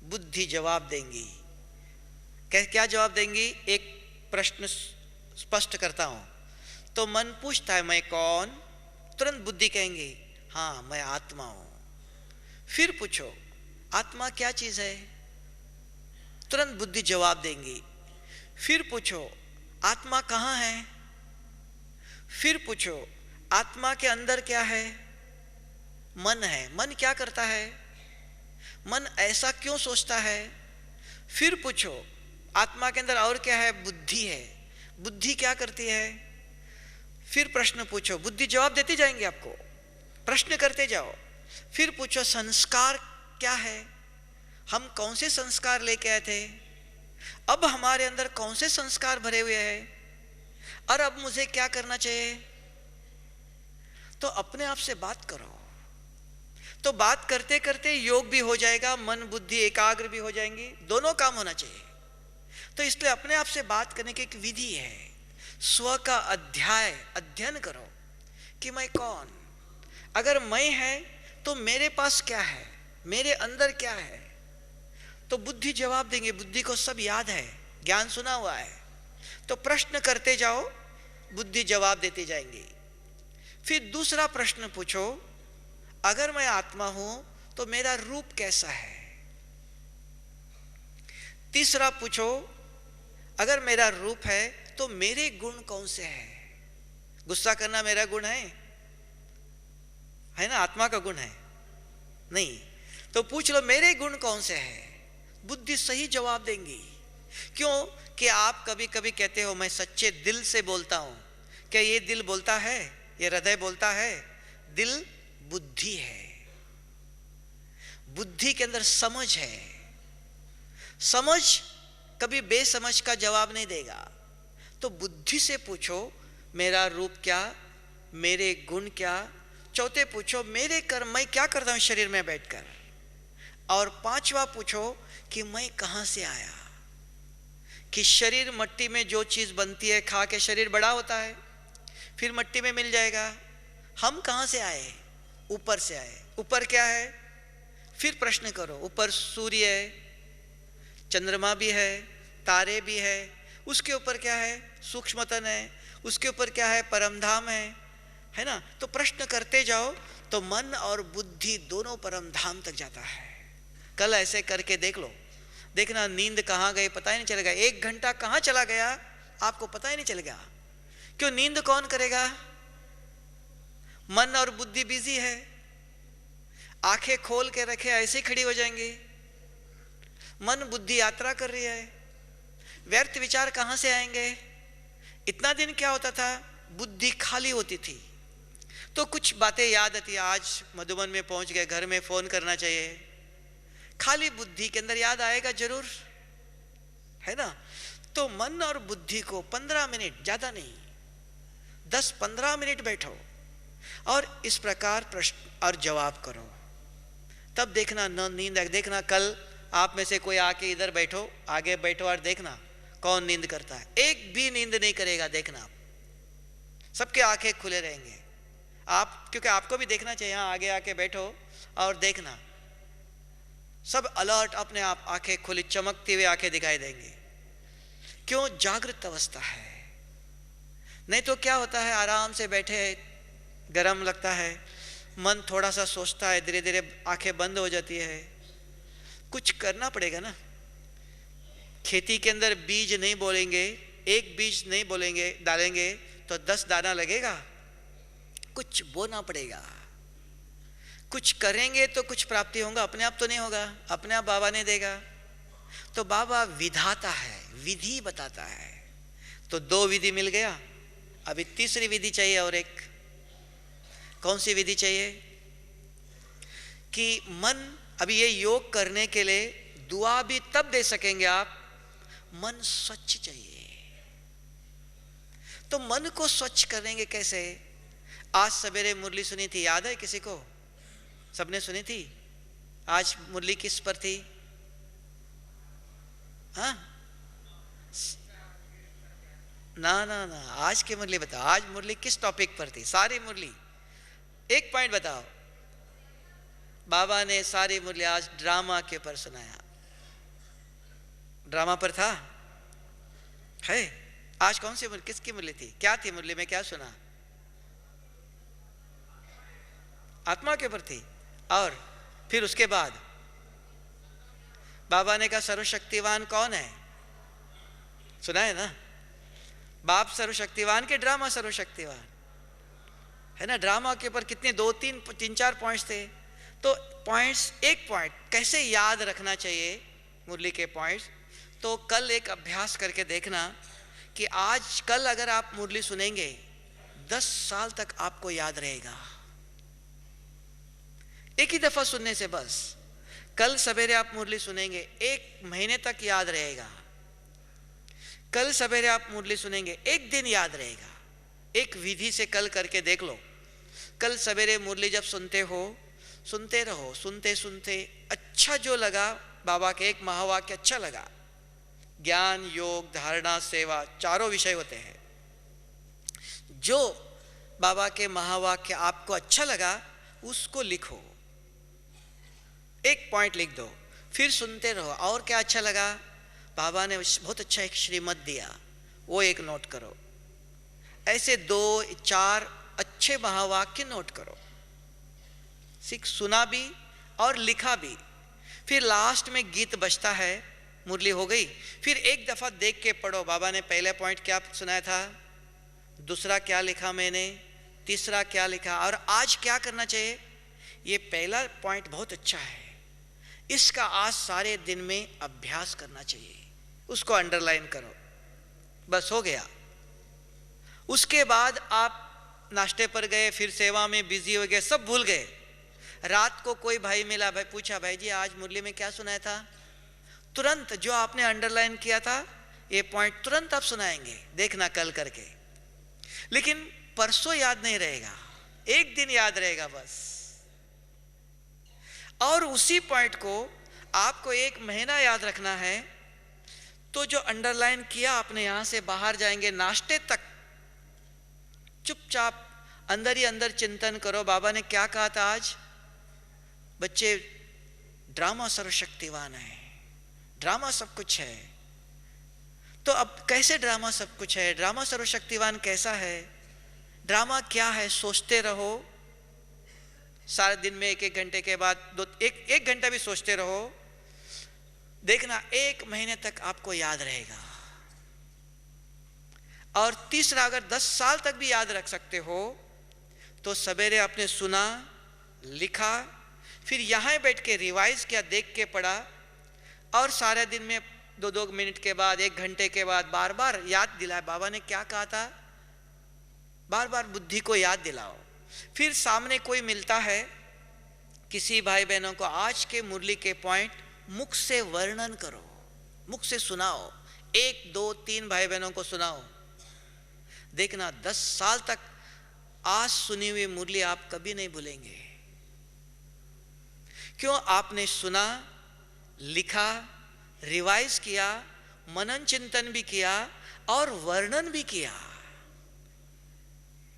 बुद्धि जवाब देंगी। क्या जवाब देंगी? एक प्रश्न स्पष्ट करता हूं। तो मन पूछता है मैं कौन, तुरंत बुद्धि कहेंगी हाँ मैं आत्मा हूं। फिर पूछो आत्मा क्या चीज है, तुरंत बुद्धि जवाब देंगी। फिर पूछो आत्मा कहाँ है, फिर पूछो आत्मा के अंदर क्या है, मन है। मन क्या करता है, मन ऐसा क्यों सोचता है। फिर पूछो आत्मा के अंदर और क्या है, बुद्धि है। बुद्धि क्या करती है। फिर प्रश्न पूछो, बुद्धि जवाब देती जाएंगे आपको, प्रश्न करते जाओ। फिर पूछो संस्कार क्या है, हम कौन से संस्कार लेके आए थे, अब हमारे अंदर कौन से संस्कार भरे हुए हैं और अब मुझे क्या करना चाहिए। तो अपने आप से बात करो। तो बात करते करते योग भी हो जाएगा, मन बुद्धि एकाग्र भी हो जाएंगी, दोनों काम होना चाहिए। तो इसलिए अपने आप से बात करने की एक विधि है। स्व का अध्ययन करो कि मैं कौन, अगर मैं है तो मेरे पास क्या है, मेरे अंदर क्या है। तो बुद्धि जवाब देंगे, बुद्धि को सब याद है, ज्ञान सुना हुआ है। तो प्रश्न करते जाओ, बुद्धि जवाब देती जाएंगी। फिर दूसरा प्रश्न पूछो, अगर मैं आत्मा हूं तो मेरा रूप कैसा है। तीसरा पूछो अगर मेरा रूप है तो मेरे गुण कौन से हैं। गुस्सा करना मेरा गुण है ना, आत्मा का गुण है नहीं। तो पूछ लो मेरे गुण कौन से हैं। बुद्धि सही जवाब देंगी। क्यों कि आप कभी कभी कहते हो मैं सच्चे दिल से बोलता हूं। क्या ये दिल बोलता है? ये हृदय बोलता है? दिल बुद्धि है। बुद्धि के अंदर समझ है। समझ कभी बेसमझ का जवाब नहीं देगा। तो बुद्धि से पूछो मेरा रूप क्या, मेरे गुण क्या। चौथे पूछो मेरे कर्म, मैं क्या करता हूं शरीर में बैठकर। और पांचवा पूछो कि मैं कहां से आया। कि शरीर मट्टी में जो चीज बनती है खा के शरीर बड़ा होता है, फिर मट्टी में मिल जाएगा। हम कहां से आए? ऊपर से आए। ऊपर क्या है? फिर प्रश्न करो, ऊपर सूर्य है, चंद्रमा भी है, तारे भी है। उसके ऊपर क्या है? सूक्ष्मतन है। उसके ऊपर क्या है? परमधाम है ना। तो प्रश्न करते जाओ तो मन और बुद्धि दोनों परमधाम तक जाता है। कल ऐसे करके देख लो, देखना नींद कहाँ गई पता ही नहीं चलेगा। 1 घंटा कहाँ चला गया आपको पता ही नहीं चलेगा। क्यों? नींद कौन करेगा? मन और बुद्धि बिजी है। आंखें खोल के रखे ऐसे खड़ी हो जाएंगे। मन बुद्धि यात्रा कर रही है। व्यर्थ विचार कहां से आएंगे? इतना दिन क्या होता था? बुद्धि खाली होती थी तो कुछ बातें याद आती। आज मधुबन में पहुंच गए, घर में फोन करना चाहिए। खाली बुद्धि के अंदर याद आएगा जरूर, है ना। तो मन और बुद्धि को 15 मिनट, ज्यादा नहीं, 10-15 मिनट बैठो और इस प्रकार प्रश्न और जवाब करो। तब देखना न नींद। देखना कल आप में से कोई आके इधर बैठो, आगे बैठो और देखना कौन नींद करता है। एक भी नींद नहीं करेगा। देखना आप सबके आंखें खुले रहेंगे। आप, क्योंकि आपको भी देखना चाहिए। यहाँ आगे आके बैठो और देखना सब अलर्ट, अपने आप आंखें खुली चमकती हुई आंखें दिखाई देंगी। क्यों? जागृत अवस्था है। नहीं तो क्या होता है, आराम से बैठे, गरम लगता है, मन थोड़ा सा सोचता है, धीरे धीरे आंखें बंद हो जाती है। कुछ करना पड़ेगा ना। खेती के अंदर बीज नहीं बोलेंगे, एक बीज नहीं बोलेंगे डालेंगे तो 10 दाना लगेगा। कुछ बोना पड़ेगा। कुछ करेंगे तो कुछ प्राप्ति होगा। अपने आप तो नहीं होगा, अपने आप बाबा ने देगा। तो बाबा विधाता है, विधि बताता है। तो 2 विधि मिल गया, अभी तीसरी विधि चाहिए। और एक कौन सी विधि चाहिए? कि मन, अभी ये योग करने के लिए दुआ भी तब दे सकेंगे आप, मन स्वच्छ चाहिए। तो मन को स्वच्छ करेंगे कैसे? आज सवेरे मुरली सुनी थी, याद है किसी को? सबने सुनी थी? आज मुरली किस पर थी? हाँ ना ना ना, आज की मुरली बताओ। आज मुरली किस टॉपिक पर थी? सारी मुरली एक पॉइंट बताओ। बाबा ने सारी मुरली आज ड्रामा के ऊपर सुनाया। ड्रामा पर था है। आज कौन सी मुरली, किसकी मुरली थी? क्या थी मुरली में? क्या सुना? आत्मा के ऊपर थी। और फिर उसके बाद बाबा ने कहा सर्वशक्तिवान कौन है? सुना है ना? बाप सर्वशक्तिवान के ड्रामा सर्वशक्तिवान, है ना। ड्रामा के ऊपर कितने 2-3-4 पॉइंट्स थे। तो पॉइंट्स, एक पॉइंट कैसे याद रखना चाहिए मुरली के पॉइंट्स। तो कल एक अभ्यास करके देखना कि आज कल अगर आप मुरली सुनेंगे 10 साल तक आपको याद रहेगा। एक ही दफा सुनने से बस। कल सवेरे आप मुरली सुनेंगे, 1 महीने तक याद रहेगा। कल सवेरे आप मुरली सुनेंगे, 1 दिन याद रहेगा। एक विधि से कल करके देख लो। कल सवेरे मुरली जब सुनते हो, सुनते रहो, सुनते सुनते अच्छा जो लगा, बाबा के एक महावाक्य अच्छा लगा, ज्ञान, योग, धारणा, सेवा, चारों विषय होते हैं। जो बाबा के महावाक्य आपको अच्छा लगा उसको लिखो, एक पॉइंट लिख दो, फिर सुनते रहो। और क्या अच्छा लगा? बाबा ने बहुत अच्छा एक श्रीमत दिया, वो एक नोट करो। ऐसे 2-4 अच्छे महावाक्य नोट करो। सुना भी और लिखा भी। फिर लास्ट में गीत बजता है, मुरली हो गई, फिर एक दफा देख के पढ़ो, बाबा ने पहले पॉइंट क्या सुनाया था, दूसरा क्या लिखा मैंने, तीसरा क्या लिखा, और आज क्या करना चाहिए। ये पहला पॉइंट बहुत अच्छा है, इसका आज सारे दिन में अभ्यास करना चाहिए, उसको अंडरलाइन करो, बस हो गया। उसके बाद आप नाश्ते पर गए, फिर सेवा में बिजी हो गए, सब भूल गए। रात को कोई भाई मिला, भाई पूछा, भाई जी आज मुरली में क्या सुनाया था? तुरंत जो आपने अंडरलाइन किया था ये पॉइंट तुरंत आप सुनाएंगे, देखना कल करके। लेकिन परसों याद नहीं रहेगा, एक दिन याद रहेगा बस। और उसी पॉइंट को आपको एक महीना याद रखना है। तो जो अंडरलाइन किया आपने, यहां से बाहर जाएंगे, नाश्ते तक चुपचाप अंदर ही अंदर चिंतन करो, बाबा ने क्या कहा था आज? बच्चे, ड्रामा सर्वशक्तिवान है, ड्रामा सब कुछ है। तो अब कैसे ड्रामा सब कुछ है? ड्रामा सर्वशक्तिवान कैसा है? ड्रामा क्या है? सोचते रहो सारे दिन में, एक एक घंटे के बाद एक घंटा भी सोचते रहो, देखना एक महीने तक आपको याद रहेगा। और तीसरा, अगर 10 साल तक भी याद रख सकते हो तो सवेरे आपने सुना, लिखा, फिर यहां बैठ के रिवाइज किया, देख के पढ़ा, और सारे दिन में 2-2 मिनट के बाद, 1 घंटे के बाद बार बार याद दिलाए, बाबा ने क्या कहा था, बार बार बुद्धि को याद दिलाओ। फिर सामने कोई मिलता है, किसी भाई बहनों को आज के मुरली के पॉइंट मुख से वर्णन करो, मुख से सुनाओ, 1, 2, 3 भाई बहनों को सुनाओ। देखना 10 साल तक आज सुनी हुई मुरली आप कभी नहीं भूलेंगे। क्यों? आपने सुना, लिखा, रिवाइज किया, मनन चिंतन भी किया और वर्णन भी किया।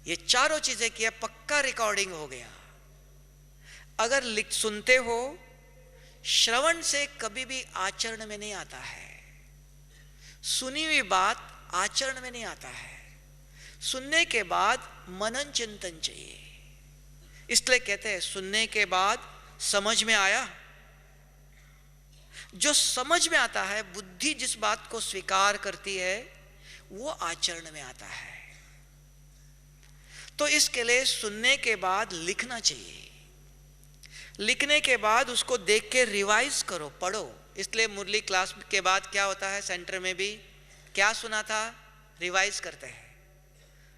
ये चारों चीजें किया, पक्का रिकॉर्डिंग हो गया। अगर सुनते हो, श्रवण से कभी भी आचरण में नहीं आता है। सुनी हुई बात आचरण में नहीं आता है। सुनने के बाद मनन चिंतन चाहिए। इसलिए कहते हैं सुनने के बाद समझ में आया। जो समझ में आता है, बुद्धि जिस बात को स्वीकार करती है, वो आचरण में आता है। तो इसके लिए सुनने के बाद लिखना चाहिए। लिखने के बाद उसको देख के रिवाइज करो, पढ़ो। इसलिए मुरली क्लास के बाद क्या होता है, सेंटर में भी क्या सुना था, रिवाइज करते हैं,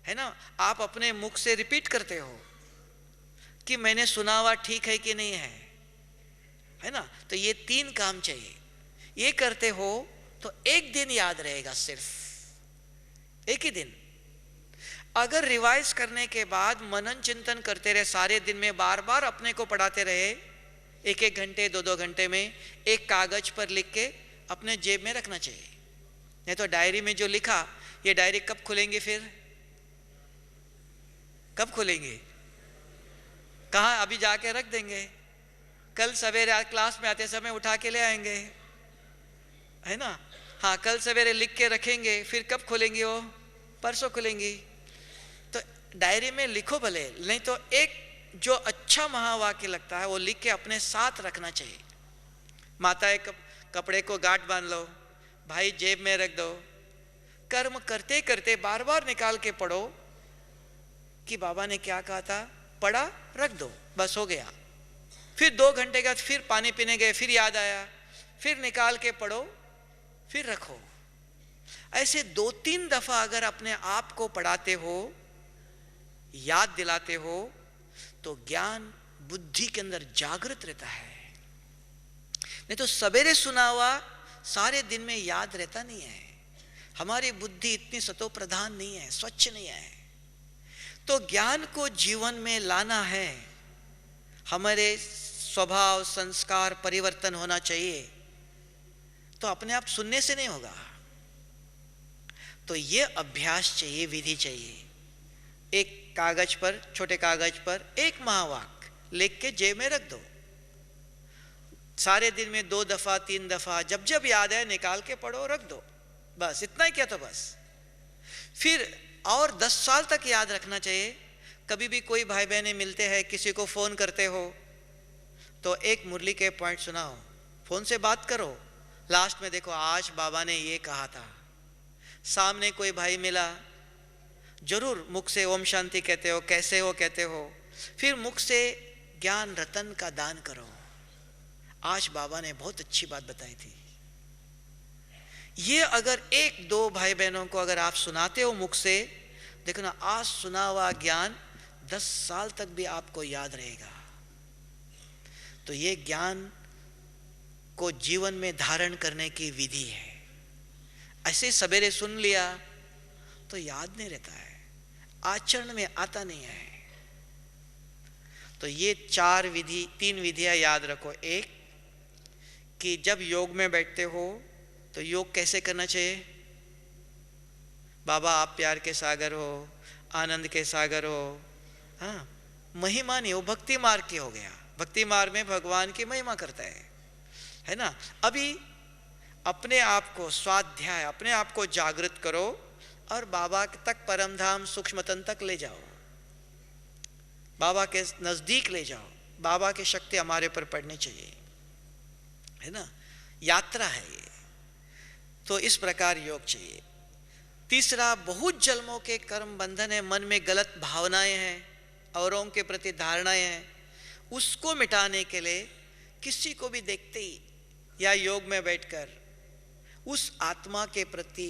है ना। आप अपने मुख से रिपीट करते हो कि मैंने सुना हुआ ठीक है कि नहीं है ना। तो ये 3 काम चाहिए। ये करते हो तो एक दिन याद रहेगा, सिर्फ एक ही दिन। अगर रिवाइज करने के बाद मनन चिंतन करते रहे, सारे दिन में बार बार अपने को पढ़ाते रहे, 1-1 घंटे 2-2 घंटे में, एक कागज पर लिख के अपने जेब में रखना चाहिए। नहीं तो डायरी में जो लिखा, ये डायरी कब खुलेंगे? फिर कब खुलेंगे? कहाँ? अभी जाके रख देंगे, कल सवेरे क्लास में आते समय उठा के ले आएंगे, है ना। हाँ, कल सवेरे लिख के रखेंगे, फिर कब खुलेंगी? वो परसों खुलेंगी। तो डायरी में लिखो भले, नहीं तो एक जो अच्छा महावाक्य लगता है वो लिख के अपने साथ रखना चाहिए। माताएं कपड़े को गांठ बांध लो, भाई जेब में रख दो। कर्म करते करते बार बार निकाल के पढ़ो कि बाबा ने क्या कहा था, पढ़ा, रख दो, बस हो गया। फिर 2 घंटे के बाद फिर पानी पीने गए, फिर याद आया, फिर निकाल के पढ़ो, फिर रखो। ऐसे 2-3 दफा अगर अपने आप को पढ़ाते हो, याद दिलाते हो, तो ज्ञान बुद्धि के अंदर जागृत रहता है। नहीं तो सवेरे सुना हुआ सारे दिन में याद रहता नहीं है। हमारी बुद्धि इतनी सतो प्रधान नहीं है, स्वच्छ नहीं है। तो ज्ञान को जीवन में लाना है, हमारे स्वभाव संस्कार परिवर्तन होना चाहिए। तो अपने आप सुनने से नहीं होगा। तो ये अभ्यास चाहिए, विधि चाहिए। एक कागज पर, छोटे कागज पर एक महावाक्य लिख के जेब में रख दो। सारे दिन में 2 दफा 3 दफा जब जब याद है निकाल के पढ़ो, रख दो, बस इतना ही किया तो बस। फिर और 10 साल तक याद रखना चाहिए। कभी भी कोई भाई बहने मिलते हैं, किसी को फोन करते हो, तो एक मुरली के पॉइंट सुनाओ, फोन से बात करो, लास्ट में देखो आज बाबा ने ये कहा था। सामने कोई भाई मिला, जरूर मुख से ओम शांति कहते हो, कैसे हो कहते हो, फिर मुख से ज्ञान रतन का दान करो। आज बाबा ने बहुत अच्छी बात बताई थी। ये अगर एक दो भाई बहनों को अगर आप सुनाते हो मुख से, देखो ना, आज सुना हुआ ज्ञान 10 साल तक भी आपको याद रहेगा। तो ये ज्ञान को जीवन में धारण करने की विधि है। ऐसे सवेरे सुन लिया तो याद नहीं रहता है, आचरण में आता नहीं है। तो ये 3 विधियां याद रखो। एक, कि जब योग में बैठते हो तो योग कैसे करना चाहिए। बाबा आप प्यार के सागर हो, आनंद के सागर हो। हाँ, महिमा नहीं हो, भक्ति मार्ग के हो गया। भक्ति मार्ग में भगवान की महिमा करता है ना। अभी अपने आप को स्वाध्याय, अपने आप को जागृत करो और बाबा तक, परमधाम सूक्ष्म तन तक ले जाओ, बाबा के नजदीक ले जाओ। बाबा की शक्ति हमारे पर पड़नी चाहिए, है ना। यात्रा है ये। तो इस प्रकार योग चाहिए। तीसरा, बहुत जन्मों के कर्म बंधन है, मन में गलत भावनाएं हैं, औरों के प्रति धारणाएं हैं, उसको मिटाने के लिए किसी को भी देखते ही या योग में बैठकर उस आत्मा के प्रति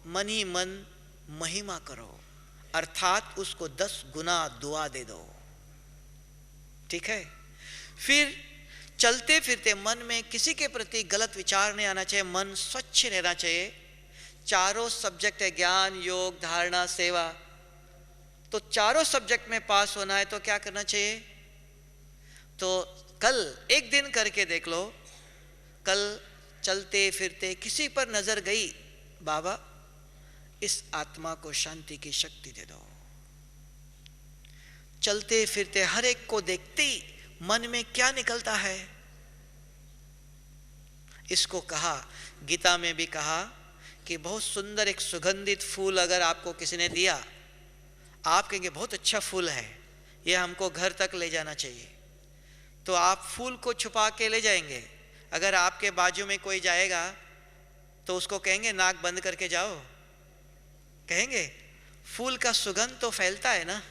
मन ही मन महिमा करो, अर्थात उसको 10 गुना दुआ दे दो। ठीक है। फिर चलते फिरते मन में किसी के प्रति गलत विचार नहीं आना चाहिए, मन स्वच्छ रहना चाहिए। चारों सब्जेक्ट है, ज्ञान, योग, धारणा, सेवा। तो चारों सब्जेक्ट में पास होना है तो क्या करना चाहिए। तो कल एक दिन करके देख लो। कल चलते फिरते किसी पर नजर गई, बाबा इस आत्मा को शांति की शक्ति दे दो। चलते फिरते हर एक को देखते ही मन में क्या निकलता है, इसको कहा, गीता में भी कहा कि बहुत सुंदर एक सुगंधित फूल अगर आपको किसी ने दिया, आप कहेंगे बहुत अच्छा फूल है, ये हमको घर तक ले जाना चाहिए। तो आप फूल को छुपा के ले जाएंगे। अगर आपके बाजू में कोई जाएगा तो उसको कहेंगे नाक बंद करके जाओ, कहेंगे? फूल का सुगंध तो फैलता है ना,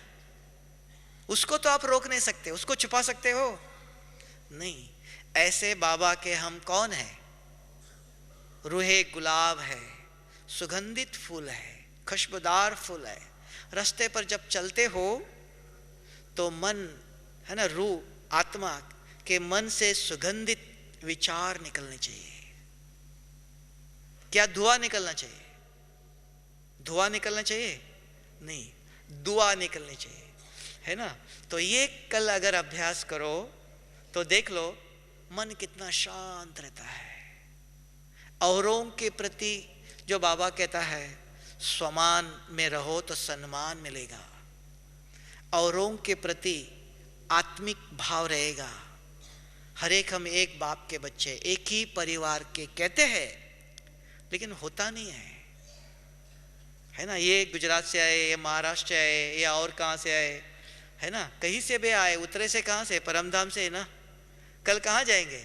उसको तो आप रोक नहीं सकते, उसको छुपा सकते हो नहीं। ऐसे बाबा के हम कौन हैं? रूहे गुलाब है, सुगंधित फूल है, खुशबूदार फूल है। रास्ते पर जब चलते हो तो मन है ना, रूह आत्मा के मन से सुगंधित विचार निकलने चाहिए। क्या धुआं निकलना चाहिए? धुआं निकलना चाहिए नहीं, दुआ निकलनी चाहिए, है ना। तो ये कल अगर अभ्यास करो तो देख लो मन कितना शांत रहता है। औरों के प्रति जो बाबा कहता है स्वमान में रहो तो सम्मान मिलेगा, औरों के प्रति आत्मिक भाव रहेगा। हर एक हम एक बाप के बच्चे, एक ही परिवार के कहते हैं, लेकिन होता नहीं है ना। ये गुजरात से आए, ये महाराष्ट्र से आए, या और कहाँ से आए, है ना, कहीं से भी आए, उतरे से कहाँ से? परमधाम से, है ना। कल कहाँ जाएंगे?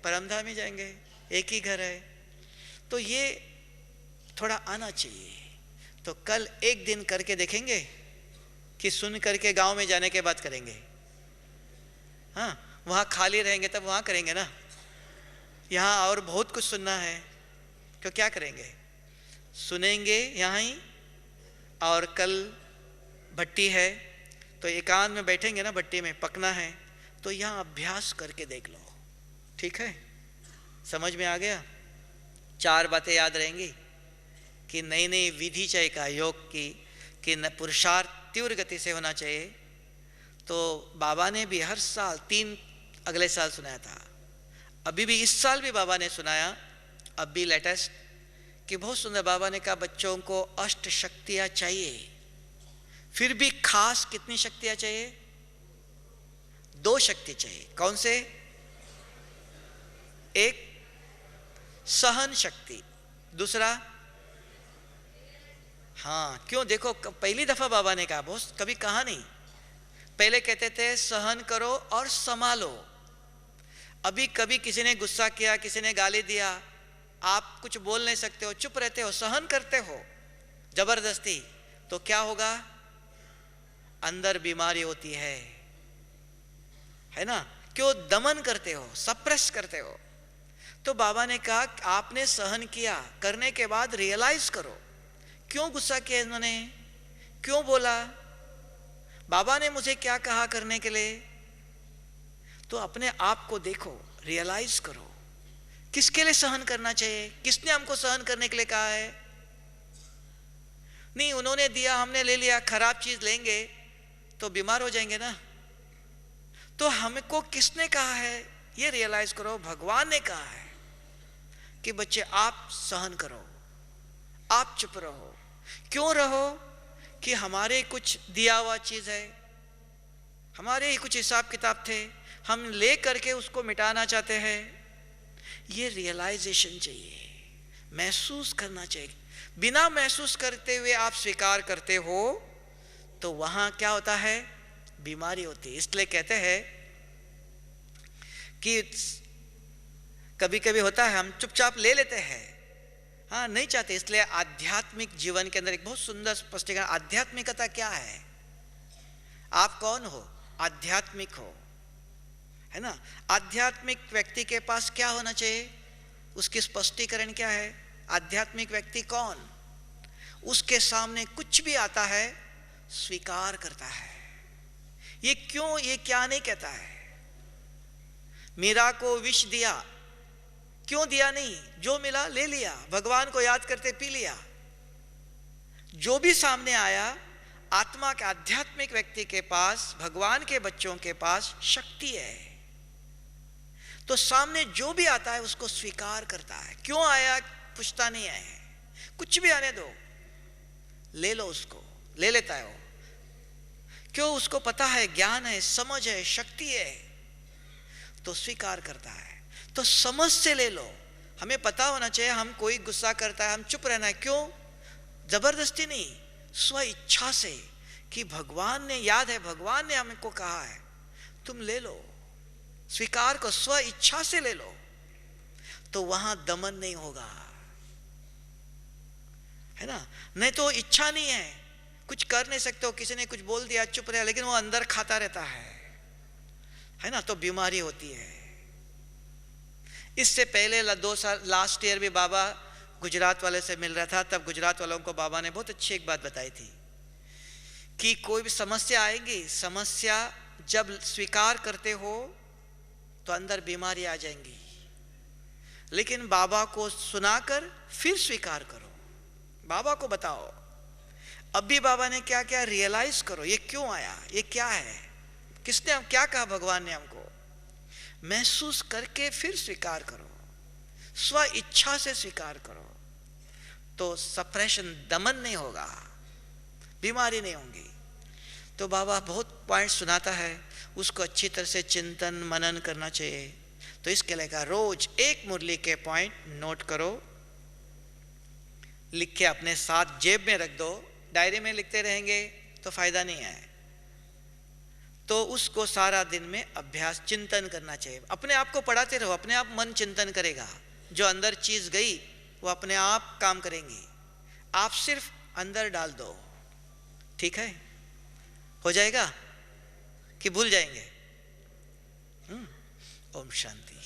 परमधाम ही जाएंगे, एक ही घर है। तो ये थोड़ा आना चाहिए। तो कल एक दिन करके देखेंगे कि सुन करके गांव में जाने के बाद करेंगे। हाँ, वहाँ खाली रहेंगे तब वहाँ करेंगे ना। यहाँ और बहुत कुछ सुनना है, तो क्या करेंगे? सुनेंगे यहाँ ही। और कल भट्टी है तो एकांत में बैठेंगे ना, भट्टी में पकना है तो यहाँ अभ्यास करके देख लो। ठीक है, समझ में आ गया? 4 बातें याद रहेंगी कि नई नई विधि चाहिए का योग की, कि न पुरुषार्थ तीव्र गति से होना चाहिए। तो बाबा ने भी हर साल 3 अगले साल सुनाया था, अभी भी इस साल भी बाबा ने सुनाया, अब भी लेटेस्ट, कि बहुत सुंदर बाबा ने कहा बच्चों को 8 शक्तियां चाहिए। फिर भी खास कितनी शक्तियां चाहिए? 2 शक्ति चाहिए। कौन से? एक सहन शक्ति, दूसरा हाँ, क्यों? देखो पहली दफा बाबा ने कहा, बहुत कभी कहा नहीं। पहले कहते थे सहन करो और संभालो। अभी कभी किसी ने गुस्सा किया, किसी ने गाली दिया, आप कुछ बोल नहीं सकते हो, चुप रहते हो, सहन करते हो जबरदस्ती, तो क्या होगा? अंदर बीमारी होती है ना। क्यों दमन करते हो, सप्रेस करते हो? तो बाबा ने कहा आपने सहन किया, करने के बाद रियलाइज करो क्यों गुस्सा किया इन्होंने, क्यों बोला, बाबा ने मुझे क्या कहा करने के लिए। तो अपने आप को देखो, रियलाइज करो किसके लिए सहन करना चाहिए, किसने हमको सहन करने के लिए कहा है। नहीं, उन्होंने दिया, हमने ले लिया, खराब चीज लेंगे तो बीमार हो जाएंगे ना। तो हमको किसने कहा है ये रियलाइज करो। भगवान ने कहा है कि बच्चे आप सहन करो, आप चुप रहो। क्यों रहो? कि हमारे कुछ दिया हुआ चीज है, हमारे ही कुछ हिसाब किताब थे, हम ले करके उसको मिटाना चाहते हैं। ये रियलाइजेशन चाहिए, महसूस करना चाहिए। बिना महसूस करते हुए आप स्वीकार करते हो तो वहां क्या होता है, बीमारी होती है। इसलिए कहते हैं कि कभी कभी होता है हम चुपचाप ले लेते हैं, हाँ नहीं चाहते। इसलिए आध्यात्मिक जीवन के अंदर एक बहुत सुंदर स्पष्टीकरण, आध्यात्मिकता क्या है, आप कौन हो, आध्यात्मिक हो, है ना। आध्यात्मिक व्यक्ति के पास क्या होना चाहिए, उसकी स्पष्टीकरण क्या है। आध्यात्मिक व्यक्ति कौन, उसके सामने कुछ भी आता है स्वीकार करता है। ये क्यों, ये क्या नहीं कहता है मीरा को विष दिया, क्यों दिया नहीं, जो मिला ले लिया, भगवान को याद करते पी लिया। जो भी सामने आया, आत्मा के आध्यात्मिक व्यक्ति के पास, भगवान के बच्चों के पास शक्ति है, तो सामने जो भी आता है उसको स्वीकार करता है। क्यों आया पूछता नहीं है, कुछ भी आने दो, ले लो, उसको ले लेता है वो। क्यों, उसको पता है, ज्ञान है, समझ है, शक्ति है, तो स्वीकार करता है। तो समझ से ले लो। हमें पता होना चाहिए हम कोई गुस्सा करता है हम चुप रहना है, क्यों, जबरदस्ती नहीं, स्व इच्छा से, कि भगवान ने, याद है भगवान ने हमको कहा है तुम ले लो, स्वीकार को स्व इच्छा से ले लो, तो वहां दमन नहीं होगा, है ना। नहीं तो इच्छा नहीं है, कुछ कर नहीं सकते हो, किसी ने कुछ बोल दिया चुप रहा, लेकिन वो अंदर खाता रहता है ना, तो बीमारी होती है। इससे पहले 2 साल लास्ट ईयर भी बाबा गुजरात वाले से मिल रहा था, तब गुजरात वालों को बाबा ने बहुत अच्छी एक बात बताई थी कि कोई भी समस्या आएगी, समस्या जब स्वीकार करते हो तो अंदर बीमारी आ जाएंगी, लेकिन बाबा को सुनाकर फिर स्वीकार करो, बाबा को बताओ। अभी बाबा ने क्या क्या रियलाइज करो, ये क्यों आया, ये क्या है, किसने क्या कहा, भगवान ने हमको, महसूस करके फिर स्वीकार करो, स्व इच्छा से स्वीकार करो, तो सप्रेशन, दमन नहीं होगा, बीमारी नहीं होगी। तो बाबा बहुत पॉइंट सुनाता है, उसको अच्छी तरह से चिंतन मनन करना चाहिए। तो इसके लिए कहा रोज एक मुरली के पॉइंट नोट करो, लिख के अपने साथ जेब में रख दो। डायरी में लिखते रहेंगे तो फायदा नहीं है, तो उसको सारा दिन में अभ्यास, चिंतन करना चाहिए। अपने आप को पढ़ाते रहो, अपने आप मन चिंतन करेगा, जो अंदर चीज गई वो अपने आप काम करेंगी, आप सिर्फ अंदर डाल दो, ठीक है, हो जाएगा कि भूल जाएंगे। ओम शांति।